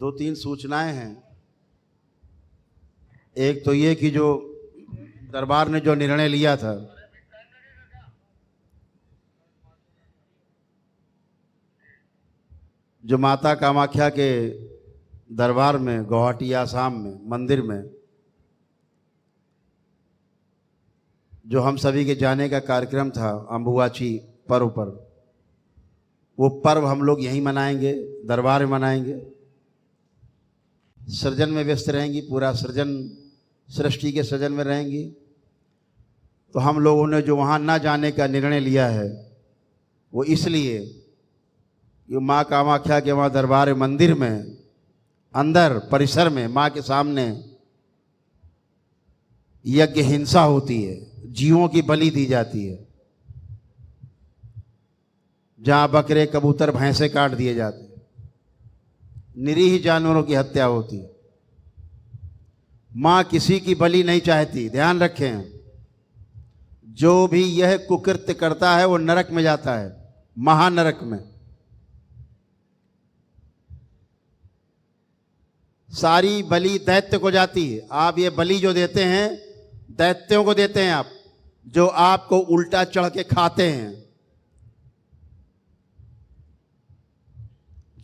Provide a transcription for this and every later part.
दो तीन सूचनाएं हैं। एक तो ये कि जो दरबार ने जो निर्णय लिया था, जो माता कामाख्या के दरबार में गुवाहाटी आसाम में मंदिर में जो हम सभी के जाने का कार्यक्रम था अम्बुबाची पर्व पर, वो पर्व हम लोग यहीं मनाएंगे, दरबार में मनाएंगे। सृजन में व्यस्त रहेंगी, पूरा सृजन सृष्टि के सृजन में रहेंगी। तो हम लोगों ने जो वहाँ ना जाने का निर्णय लिया है वो इसलिए कि माँ कामाख्या के वहाँ दरबार मंदिर में अंदर परिसर में माँ के सामने यज्ञ हिंसा होती है, जीवों की बलि दी जाती है, जहाँ बकरे कबूतर भैंसे काट दिए जाते हैं, निरीह जानवरों की हत्या होती है। माँ किसी की बलि नहीं चाहती। ध्यान रखें, जो भी यह कुकृत्य करता है वो नरक में जाता है, महानरक में। सारी बलि दैत्य को जाती है। आप ये बलि जो देते हैं दैत्यों को देते हैं, आप जो आपको उल्टा चढ़ के खाते हैं,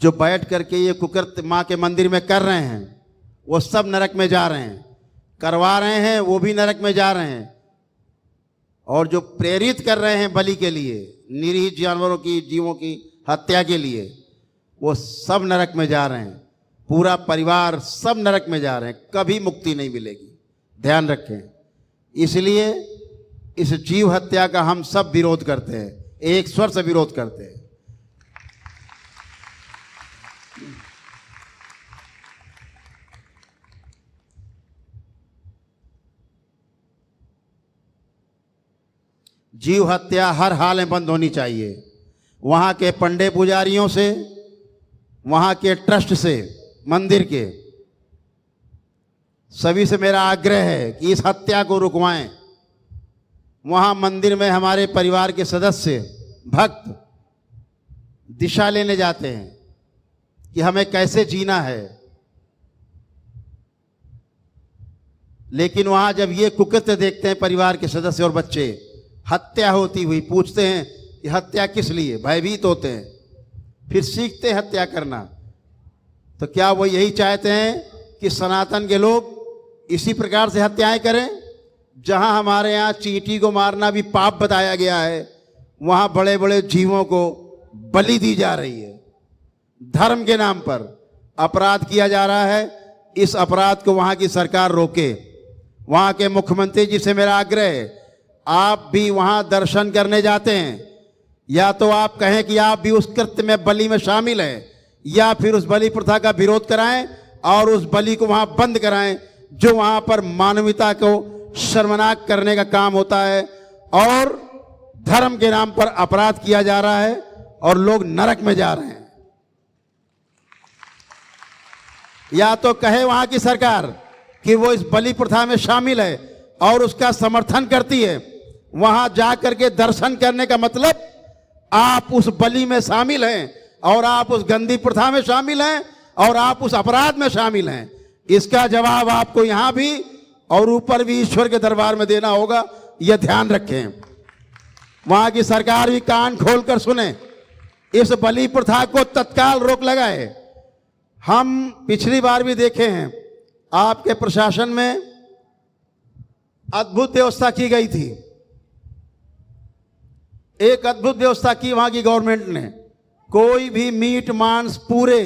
जो बैठ करके ये कुकृत्य माँ के मंदिर में कर रहे हैं वो सब नरक में जा रहे हैं, करवा रहे हैं वो भी नरक में जा रहे हैं, और जो प्रेरित कर रहे हैं बलि के लिए, निरीह जानवरों की जीवों की हत्या के लिए, वो सब नरक में जा रहे हैं। पूरा परिवार सब नरक में जा रहे हैं, कभी मुक्ति नहीं मिलेगी। ध्यान रखें। इसलिए इस जीव हत्या का हम सब विरोध करते हैं, एक स्वर से विरोध करते हैं। जीव हत्या हर हाल में बंद होनी चाहिए। वहाँ के पंडे पुजारियों से, वहाँ के ट्रस्ट से, मंदिर के सभी से मेरा आग्रह है कि इस हत्या को रुकवाएं। वहाँ मंदिर में हमारे परिवार के सदस्य भक्त दिशा लेने जाते हैं कि हमें कैसे जीना है, लेकिन वहाँ जब ये कुकृत्य देखते हैं परिवार के सदस्य और बच्चे, हत्या होती हुई, पूछते हैं कि हत्या किस लिए, भयभीत होते हैं, फिर सीखते हैं हत्या करना। तो क्या वो यही चाहते हैं कि सनातन के लोग इसी प्रकार से हत्याएं करें? जहां हमारे यहाँ चींटी को मारना भी पाप बताया गया है, वहां बड़े बड़े जीवों को बलि दी जा रही है। धर्म के नाम पर अपराध किया जा रहा है। इस अपराध को वहां की सरकार रोके। वहां के मुख्यमंत्री जी से मेरा आग्रह है, आप भी वहां दर्शन करने जाते हैं, या तो आप कहें कि आप भी उस कृत्य में बलि में शामिल हैं, या फिर उस बलि प्रथा का विरोध कराएं और उस बलि को वहां बंद कराएं, जो वहां पर मानवता को शर्मनाक करने का काम होता है और धर्म के नाम पर अपराध किया जा रहा है और लोग नरक में जा रहे हैं। या तो कहे वहां की सरकार कि वो इस बलि प्रथा में शामिल है और उसका समर्थन करती है। वहां जाकर के दर्शन करने का मतलब आप उस बलि में शामिल हैं और आप उस गंदी प्रथा में शामिल हैं और आप उस अपराध में शामिल हैं। इसका जवाब आपको यहां भी और ऊपर भी ईश्वर के दरबार में देना होगा, यह ध्यान रखें। वहां की सरकार भी कान खोलकर सुने, इस बलि प्रथा को तत्काल रोक लगाए। हम पिछली बार भी देखे हैं, आपके प्रशासन में अद्भुत व्यवस्था की गई थी, एक अद्भुत व्यवस्था की वहां की गवर्नमेंट ने। कोई भी मीट मांस पूरे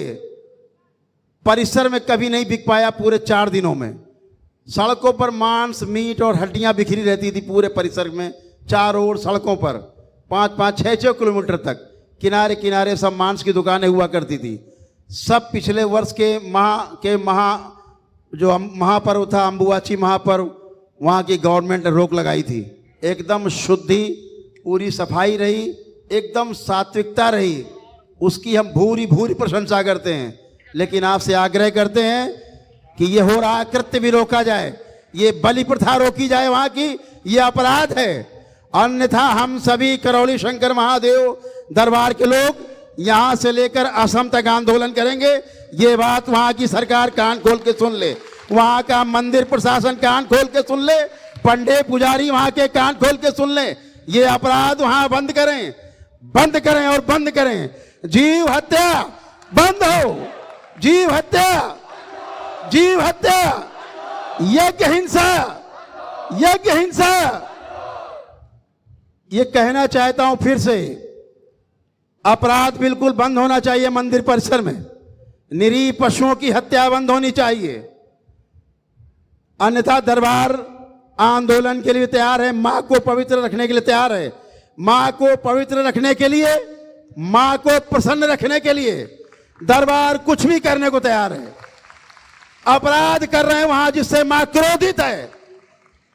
परिसर में कभी नहीं बिक पाया। पूरे 4 दिनों में सड़कों पर मांस, मीट और हड्डियां बिखरी रहती थी पूरे परिसर में, चारों ओर सड़कों पर 5-5, 6-6 किलोमीटर तक किनारे किनारे सब मांस की दुकानें हुआ करती थी। सब पिछले वर्ष के जो महापर्व था, अम्बुबाची महापर्व, वहाँ की गवर्नमेंट ने रोक लगाई थी। एकदम शुद्धि, पूरी सफाई रही, एकदम सात्विकता रही, उसकी हम भूरी भूरी प्रशंसा करते हैं। लेकिन आपसे आग्रह करते हैं कि ये हो रहा कृत्य भी रोका जाए, ये बलि प्रथा रोकी जाए वहाँ की, ये अपराध है। अन्यथा हम सभी करौली शंकर महादेव दरबार के लोग यहाँ से लेकर असम तक आंदोलन करेंगे ये बात वहां की सरकार कान खोल के सुन ले, वहां का मंदिर प्रशासन कान खोल के सुन ले, पंडे पुजारी वहां के कान खोल के सुन ले। ये अपराध वहां बंद करें, बंद करें और बंद करें। जीव हत्या बंद हो, जीव हत्या, जीव हत्या, यज्ञ हिंसा, यज्ञ हिंसा। ये कहना चाहता हूं फिर से, अपराध बिल्कुल बंद होना चाहिए मंदिर परिसर में। निरीह पशुओं की हत्या बंद होनी चाहिए, अन्यथा दरबार आंदोलन के लिए तैयार है, मां को पवित्र रखने के लिए तैयार है। मां को पवित्र रखने के लिए, मां को प्रसन्न रखने के लिए दरबार कुछ भी करने को तैयार है। अपराध कर रहे हैं वहां जिससे मां क्रोधित है,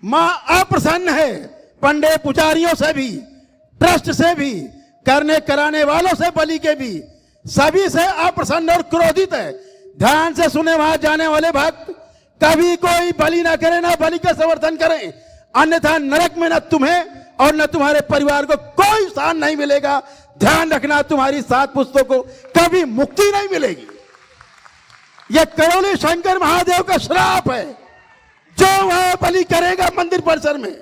मां अप्रसन्न है। पंडे पुजारियों से भी, ट्रस्ट से भी, करने कराने वालों से, बलि के भी, सभी से अप्रसन्न और क्रोधित है। ध्यान से सुने वहां जाने वाले भक्त, कभी कोई बलि ना करे, ना बलि का समर्थन करें, अन्यथा नरक में न तुम्हें और न तुम्हारे परिवार को कोई स्थान नहीं मिलेगा। ध्यान रखना, तुम्हारी 7 पुस्तों को कभी मुक्ति नहीं मिलेगी। यह करौली शंकर महादेव का श्राप है। जो वह बलि करेगा मंदिर परिसर में,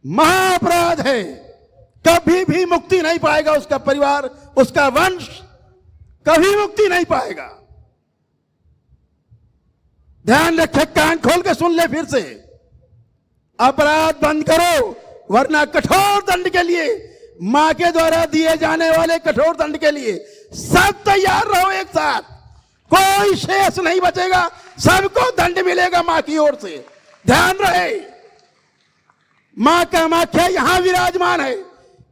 महाअपराध है, कभी भी मुक्ति नहीं पाएगा उसका परिवार, उसका वंश कभी मुक्ति नहीं पाएगा। ध्यान रखे, कान खोल के सुन ले फिर से, अपराध बंद करो, वरना कठोर दंड के लिए, मां के द्वारा दिए जाने वाले कठोर दंड के लिए सब तैयार रहो एक साथ। कोई शेष नहीं बचेगा, सबको दंड मिलेगा मां की ओर से। ध्यान रहे, मां कामाख्या यहां विराजमान है,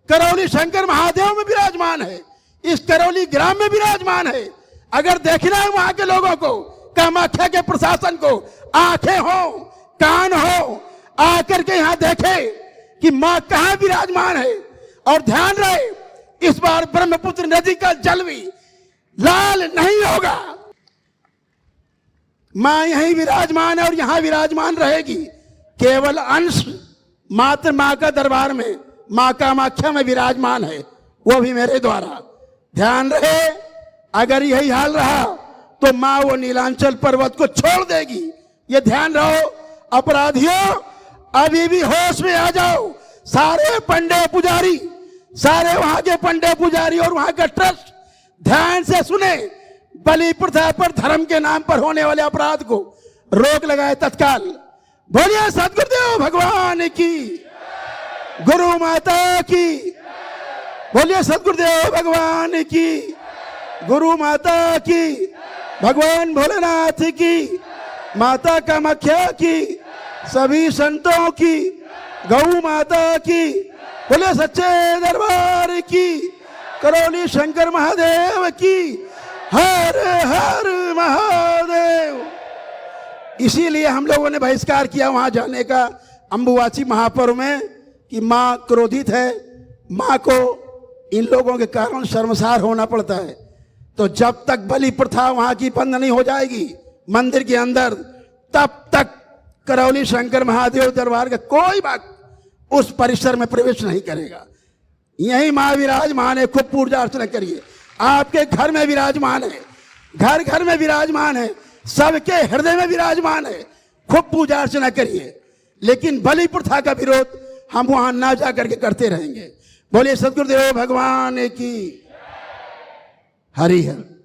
करौली शंकर महादेव में विराजमान है, इस करौली ग्राम में विराजमान है। अगर देखना है वहां के लोगों को, कामाख्या के प्रशासन को, आंखें हो, कान हो, आकर के यहां देखे कि मां कहां विराजमान है। और ध्यान रहे, इस बार ब्रह्मपुत्र नदी का जल भी लाल नहीं होगा। मां यहीं विराजमान है और यहां विराजमान रहेगी। केवल अंश मात्र मां का दरबार में, मां कामाख्या में विराजमान है, वो भी मेरे द्वारा। ध्यान रहे, अगर यही हाल रहा तो मां वो नीलांचल पर्वत को छोड़ देगी। ये ध्यान रहो। अपराधियों, अभी भी होश में आ जाओ। सारे पंडे पुजारी, सारे वहां के पंडे पुजारी और वहां का ट्रस्ट ध्यान से सुने। बलि प्रथा पर, धर्म के नाम पर होने वाले अपराध को रोक लगाए तत्काल। बोलिए सद्गुरुदेव भगवान की, गुरु माता की। बोलिए सद्गुरुदेव भगवान की, गुरु माता की, भगवान भोलेनाथ की, माता कामाख्या की, सभी संतों की, गौ माता की। बोले सच्चे दरबार की, करौली शंकर महादेव की। हर हर महादेव। इसीलिए हम लोगों ने बहिष्कार किया वहां जाने का अंबुवाची महापर्व में कि मां क्रोधित है, मां को इन लोगों के कारण शर्मसार होना पड़ता है। तो जब तक बलि प्रथा वहां की बंद नहीं हो जाएगी मंदिर के अंदर, तब तक करौली शंकर महादेव दरबार का कोई भक्त उस परिसर में प्रवेश नहीं करेगा। यही मां विराजमान है, खूब पूजा अर्चना करिए। आपके घर में विराजमान है, घर घर में विराजमान है, सबके हृदय में विराजमान है, खूब पूजा अर्चना करिए। लेकिन बलि प्रथा का विरोध हम वहां ना जाकर के करते रहेंगे। बोलिए सद्गुरुदेव भगवान की। हरि हर।